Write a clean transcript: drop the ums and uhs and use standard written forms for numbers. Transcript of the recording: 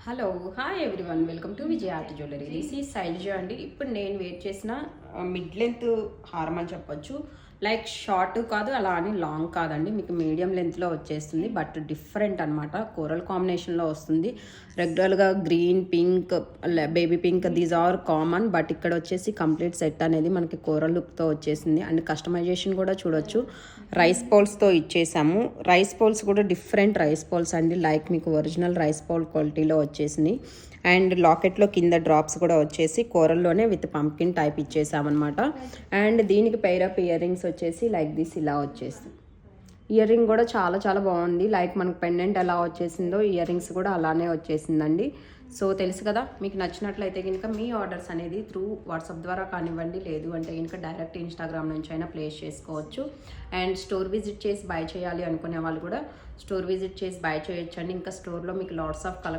Hello hi everyone welcome to Vijaya art jewellery this ఈ శైలజ అండి. ఇప్పుడు నేను వేర్ చేసిన మిడ్ లెంత్ హారం అని చెప్పొచ్చు. లైక్ షార్ట్ కాదు, అలా అని లాంగ్ కాదండి, మీకు మీడియం లెంత్లో వచ్చేస్తుంది. బట్ డిఫరెంట్ అనమాట, కోరల్ కాంబినేషన్లో వస్తుంది. రెగ్యులర్గా green, pink, baby pink these are common, but ఇక్కడ వచ్చేసి కంప్లీట్ సెట్ అనేది మనకి కోరల్ లుక్తో వచ్చేసింది. అండ్ కస్టమైజేషన్ కూడా చూడొచ్చు, రైస్ పోల్స్తో ఇచ్చేసాము. రైస్ పోల్స్ కూడా డిఫరెంట్ రైస్ పోల్స్ అండి, లైక్ మీకు ఒరిజినల్ రైస్ పోల్ క్వాలిటీలో వచ్చేసింది. అండ్ లాకెట్లో కింద డ్రాప్స్ కూడా వచ్చేసి కోరల్లోనే విత్ పంకిన్ టైప్ ఇచ్చేసామన్నమాట. అండ్ దీనికి పెయిరప్ ఇయర్ రింగ్స్ వచ్చేసి లైక్ దిస్ ఇలా వచ్చేసింది. ఇయర్ రింగ్ కూడా చాలా చాలా బాగుంది, లైక్ మనకు పెండెంట్ ఎలా వచ్చేసిందో ఇయర్ రింగ్స్ కూడా అలానే వచ్చేసిందండి. సో తెలుసు కదా, మీకు నచ్చినట్లయితే కనుక మీ ఆర్డర్స్ అనేది త్రూ వాట్సాప్ ద్వారా కానివ్వండి, లేదు అంటే కనుక డైరెక్ట్ ఇన్స్టాగ్రామ్ నుంచి అయినా ప్లేస్ చేసుకోవచ్చు. అండ్ స్టోర్ విజిట్ చేసి బై చేయాలి అనుకునే వాళ్ళు కూడా స్టోర్ విజిట్ చేసి బై చేయొచ్చండి. ఇంకా స్టోర్లో మీకు లాట్స్ ఆఫ్ కలెక్షన్